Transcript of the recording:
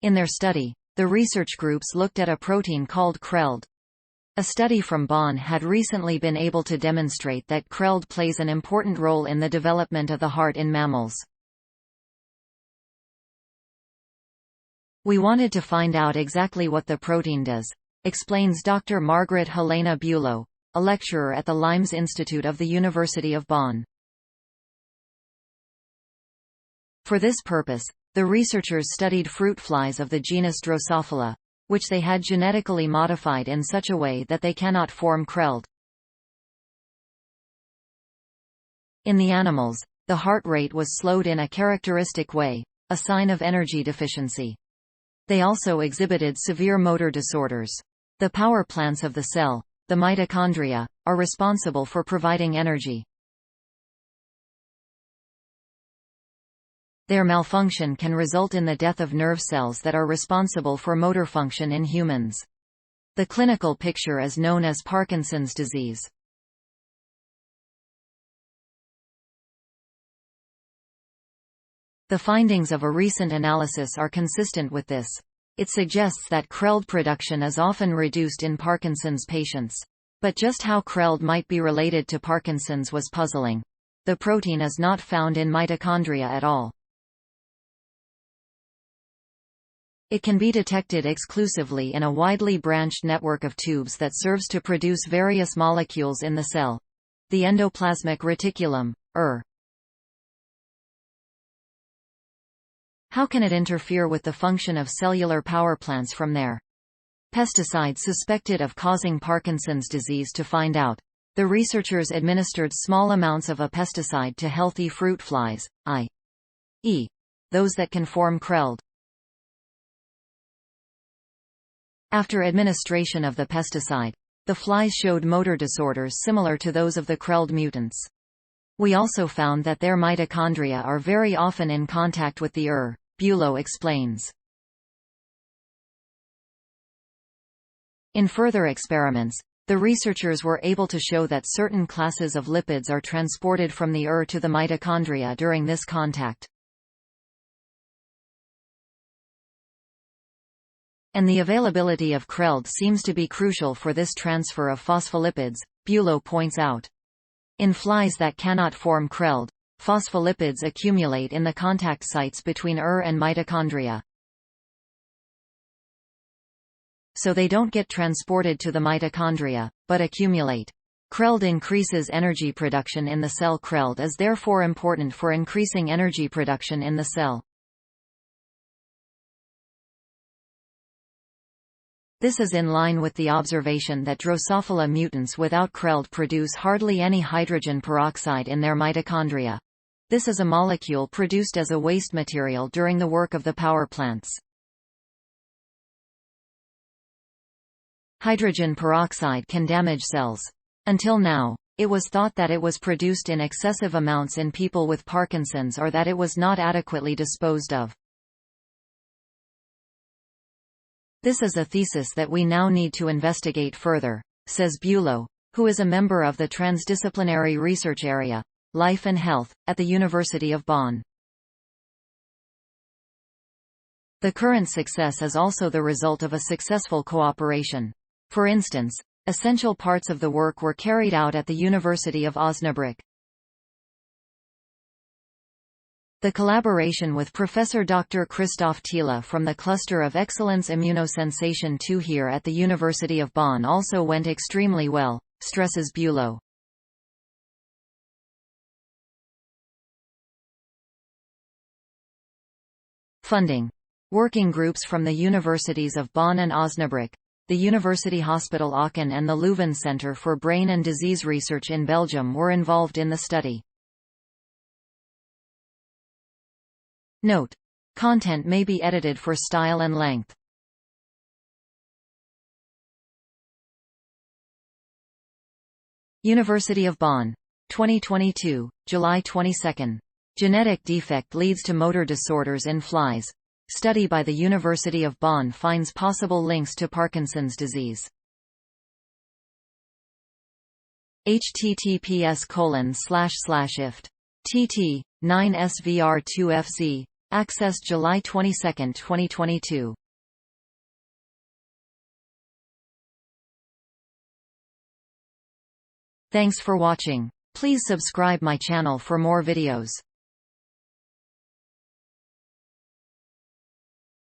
In their study, the research groups looked at a protein called Creld. A study from Bonn had recently been able to demonstrate that Creld plays an important role in the development of the heart in mammals. We wanted to find out exactly what the protein does, explains Dr. Margret Helene Bülow, a lecturer at the Limes Institute of the University of Bonn. For this purpose, the researchers studied fruit flies of the genus Drosophila, which they had genetically modified in such a way that they cannot form Creld. In the animals, the heart rate was slowed in a characteristic way, a sign of energy deficiency. They also exhibited severe motor disorders. The power plants of the cell, the mitochondria, are responsible for providing energy. Their malfunction can result in the death of nerve cells that are responsible for motor function in humans. The clinical picture is known as Parkinson's disease. The findings of a recent analysis are consistent with this. It suggests that Creld production is often reduced in Parkinson's patients. But just how Creld might be related to Parkinson's was puzzling. The protein is not found in mitochondria at all. It can be detected exclusively in a widely branched network of tubes that serves to produce various molecules in the cell. The endoplasmic reticulum, ER. How can it interfere with the function of cellular power plants from there? Pesticides suspected of causing Parkinson's disease. To find out, the researchers administered small amounts of a pesticide to healthy fruit flies, i.e., those that can form Creld. After administration of the pesticide, the flies showed motor disorders similar to those of the Creld mutants. We also found that their mitochondria are very often in contact with the ER, Bülow explains. In further experiments, the researchers were able to show that certain classes of lipids are transported from the ER to the mitochondria during this contact. And the availability of Creld seems to be crucial for this transfer of phospholipids, Bülow points out. In flies that cannot form Creld, phospholipids accumulate in the contact sites between ER and mitochondria. So they don't get transported to the mitochondria, but accumulate. Creld increases energy production in the cell. Creld is therefore important for increasing energy production in the cell. This is in line with the observation that Drosophila mutants without Creld produce hardly any hydrogen peroxide in their mitochondria. This is a molecule produced as a waste material during the work of the power plants. Hydrogen peroxide can damage cells. Until now, it was thought that it was produced in excessive amounts in people with Parkinson's or that it was not adequately disposed of. This is a thesis that we now need to investigate further, says Bülow, who is a member of the transdisciplinary research area, Life and Health, at the University of Bonn. The current success is also the result of a successful cooperation. For instance, essential parts of the work were carried out at the University of Osnabrück. The collaboration with Professor Dr. Christoph Thiele from the Cluster of Excellence Immunosensation II here at the University of Bonn also went extremely well, stresses Bülow. Funding. Working groups from the universities of Bonn and Osnabrück, the University Hospital Aachen and the Leuven Center for Brain and Disease Research in Belgium were involved in the study. Note: content may be edited for style and length. University of Bonn. 2022, July 22. Genetic defect leads to motor disorders in flies. Study by the University of Bonn finds possible links to Parkinson's disease. https://ift. tt. 9svr2fz Access July 22, 2022. Thanks for watching. Please subscribe my channel for more videos.